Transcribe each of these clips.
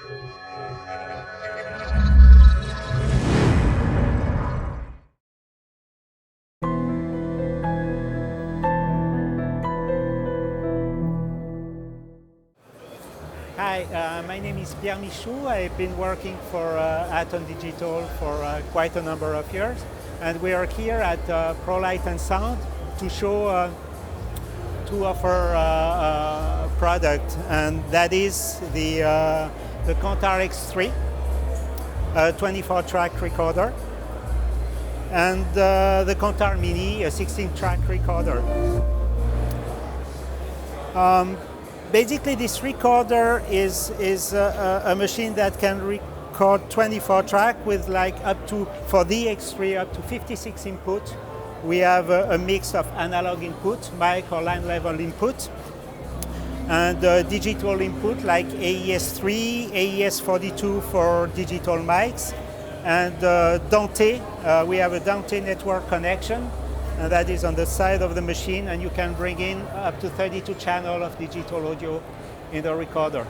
Hi, my name is Pierre Michoud. I've been working for Aaton Digital for quite a number of years, and we are here at ProLight and Sound to show two of our product, and that is the Contar X3, a 24-track recorder, and the Contar Mini, a 16-track recorder. Basically, this recorder is a machine that can record 24 track with like up to, for the X3, up to 56 input. We have a mix of analog input, mic or line level input, and digital input like AES3, AES42 for digital mics, and Dante. We have a Dante network connection, and that is on the side of the machine, and you can bring in up to 32 channels of digital audio in the recorder.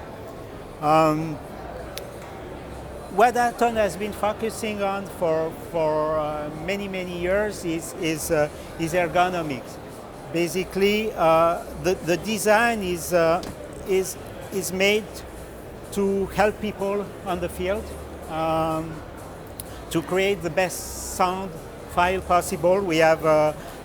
What Aaton has been focusing on for many years is ergonomics. Basically, the design is made to help people on the field to create the best sound file possible. We have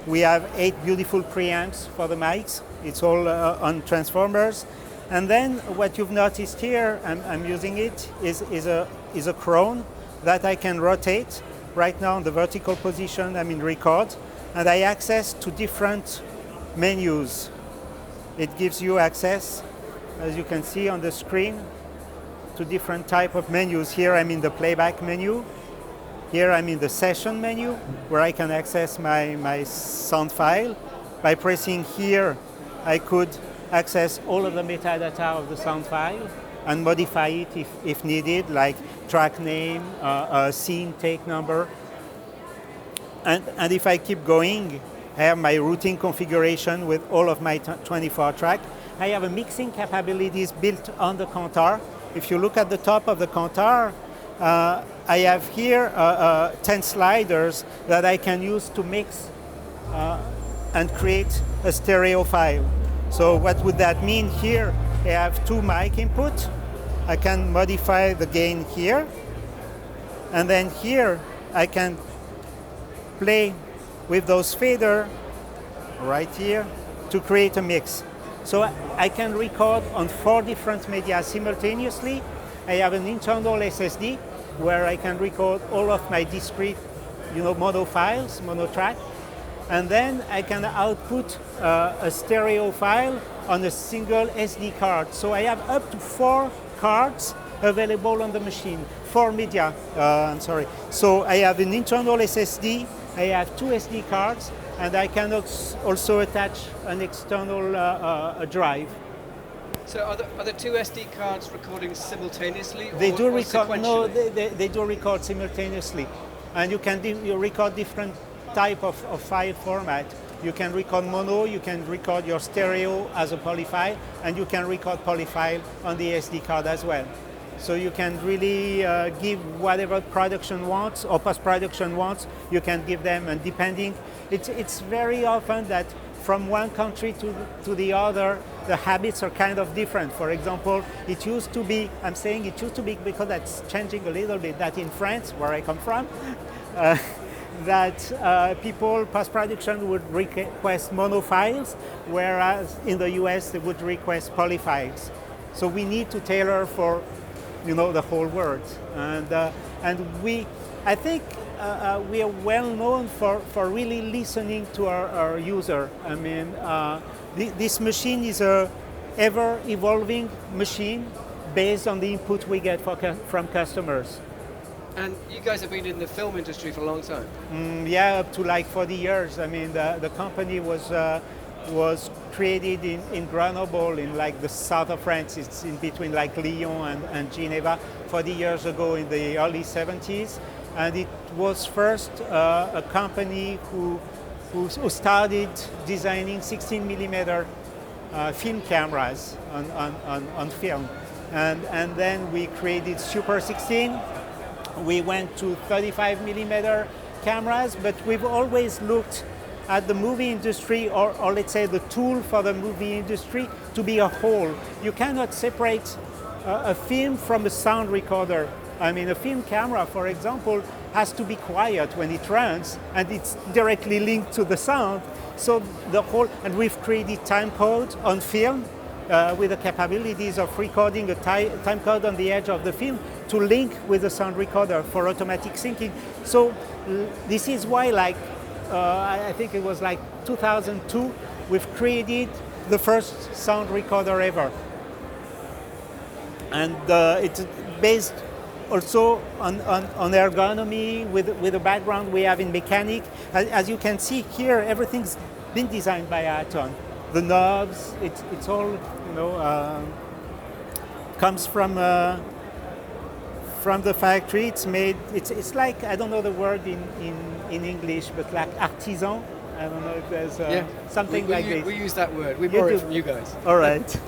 8 beautiful preamps for the mics. It's all on transformers. And then what you've noticed here, I'm using it, is a crown that I can rotate. Right now in the vertical position, I'm in record, and I access to different menus. It gives you access, as you can see on the screen, to different type of menus. Here I'm in the playback menu. Here I'm in the session menu, where I can access my sound file. By pressing here, I could access all of the metadata of the sound file and modify it if needed, like track name, scene, take number. And if I keep going, I have my routing configuration with all of my 24 track. I have a mixing capabilities built on the Contar. If you look at the top of the Contar, I have here 10 sliders that I can use to mix and create a stereo file. So what would that mean? Here I have 2 mic input. I can modify the gain here. And then here I can play with those fader right here to create a mix. So I can record on 4 different media simultaneously. I have an internal SSD where I can record all of my discrete, mono files, mono track, and then I can output a stereo file on a single SD card. So I have up to 4 cards available on the machine, 4 media. So I have an internal SSD, I have 2 SD cards, and I can also attach an external drive. So are the 2 SD cards recording simultaneously? They do record. Sequentially? No, they do record simultaneously, and you record different type of file format. You can record mono, you can record your stereo as a polyfile, and you can record polyfile on the SD card as well. So you can really give whatever production wants or post-production wants, you can give them, and depending, it's very often that from one country to the other, the habits are kind of different. For example, it used to be, I'm saying it used to be because that's changing a little bit, that in France, where I come from, that people, post-production would request mono files, whereas in the US they would request polyfiles. So we need to tailor for, the whole world. And I think we are well known for really listening to our user. I mean, this machine is a ever evolving machine based on the input we get from customers. And you guys have been in the film industry for a long time? Yeah, up to like 40 years. I mean, the company was created in Grenoble, in like the south of France. It's in between like Lyon and Geneva 40 years ago in the early 70s. And it was first a company who started designing 16 millimeter film cameras on film. and then we created Super 16. We went to 35 millimeter cameras, but we've always looked at the movie industry, or let's say the tool for the movie industry, to be a whole. You cannot separate a film from a sound recorder. I mean, a film camera, for example, has to be quiet when it runs, and it's directly linked to the sound. So the whole, and we've created time code on film with the capabilities of recording a time code on the edge of the film to link with the sound recorder for automatic syncing. So this is why, like, I think it was like 2002, we've created the first sound recorder ever. And it's based also on ergonomy with the background we have in mechanic. As you can see here, everything's been designed by Aaton. The knobs, it's all, you know, comes from the factory. It's made, it's like, I don't know the word in English, but like artisan. I don't know if there's something like this. We use that word. We borrow it from you guys. All right.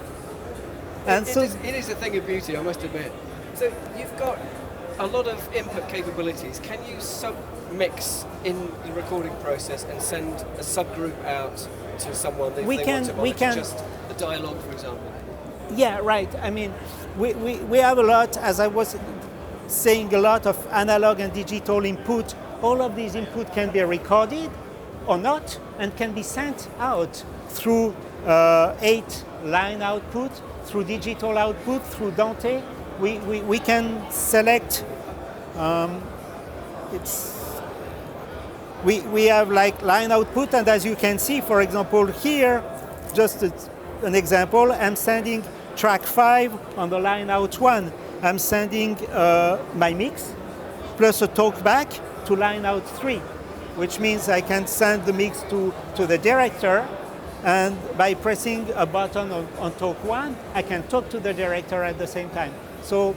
And it is a thing of beauty, I must admit. So you've got a lot of input capabilities. Can you mix in the recording process and send a subgroup out to someone that they want to monitor just the dialogue, for example? Yeah, right. I mean, we have a lot, as I was saying, a lot of analog and digital input. All of these input can be recorded or not, and can be sent out through 8 line output, through digital output, through Dante. We can select, we have like line output, and as you can see, for example, here, just an example, I'm sending track 5 on the line out 1. I'm sending my mix plus a talkback to line out 3, which means I can send the mix to the director, and by pressing a button on talk 1, I can talk to the director at the same time. So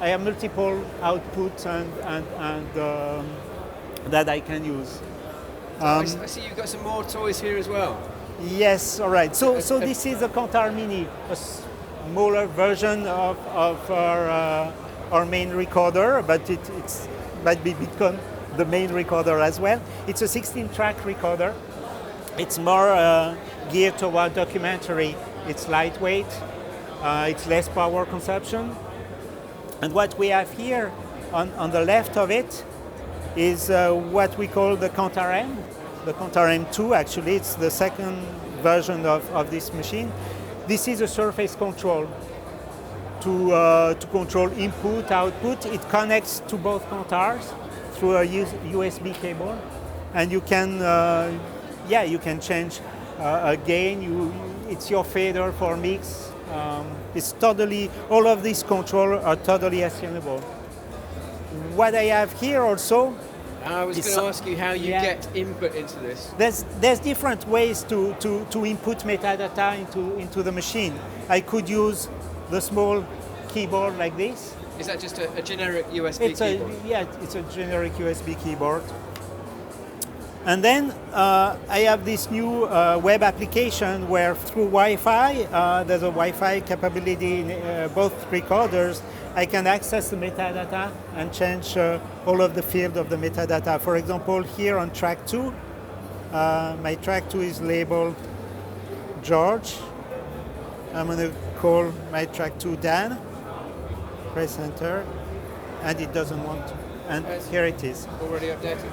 I have multiple outputs and that I can use. I see you've got some more toys here as well. Yes, all right. So this is a Contar Mini, a smaller version of our main recorder, but it's might become the main recorder as well. It's a 16-track recorder. It's more geared toward documentary. It's lightweight. It's less power consumption. And what we have here on the left of it is what we call the Contar M. The Contar M2, actually, it's the second version of this machine. This is a surface control to control input, output. It connects to both Contars through a USB cable, and you can, you can change a gain. It's your fader for mix. It's totally, all of these controls are totally assemblable. What I have here also, I was going to ask you how you get input into this. There's different ways to input metadata into the machine. I could use the small keyboard like this. Is that just a generic USB keyboard? It's a generic USB keyboard. And then I have this new web application where through Wi-Fi, there's a Wi-Fi capability in both recorders. I can access the metadata and change all of the field of the metadata. For example, here on track 2, my track 2 is labeled George. I'm going to call my track 2 Dan. Press enter, and it doesn't want to. And here it is. Already updated?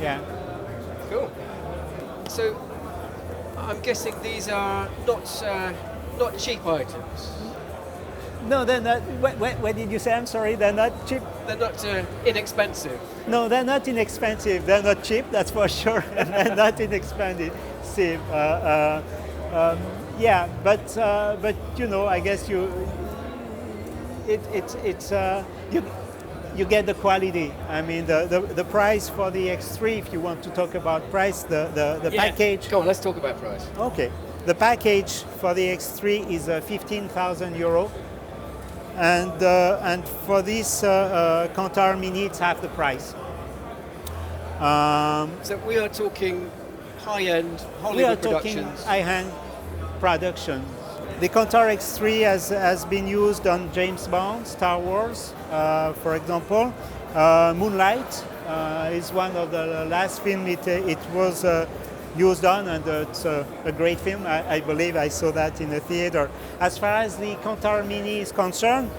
Yeah. Cool. So I'm guessing these are not cheap items. No, they're not. What did you say? I'm sorry. They're not cheap. They're not inexpensive. No, they're not inexpensive. They're not cheap. That's for sure. And they're not inexpensive. But you know, I guess you get the quality. I mean, the price for the X3, if you want to talk about price, the package. Come on, let's talk about price. Okay. The package for the X3 is 15,000 euro. And for this Contar Mini, it's half the price. So we are talking high-end Hollywood productions. We are talking high-end production. The Contar X3 has been used on James Bond, Star Wars, for example. Moonlight is one of the last film it was used on, and it's a great film. I believe I saw that in the theater. As far as the Contar Mini is concerned,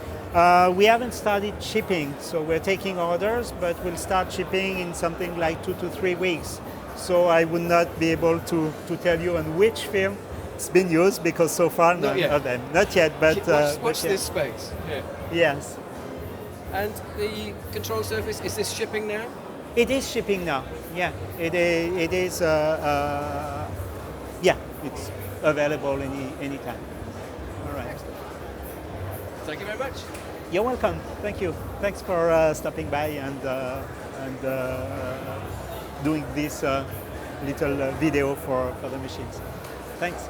we haven't started shipping, so we're taking orders, but we'll start shipping in something like 2 to 3 weeks. So I would not be able to tell you on which film it's been used, because so far none of them. Not yet, but watch this space. Yeah. Yes. And the control surface, is this shipping now? It is shipping now. Yeah, it is. Yeah, it's available anytime. All right. Thank you very much. You're welcome. Thank you. Thanks for stopping by and doing this little video for the machines. Thanks.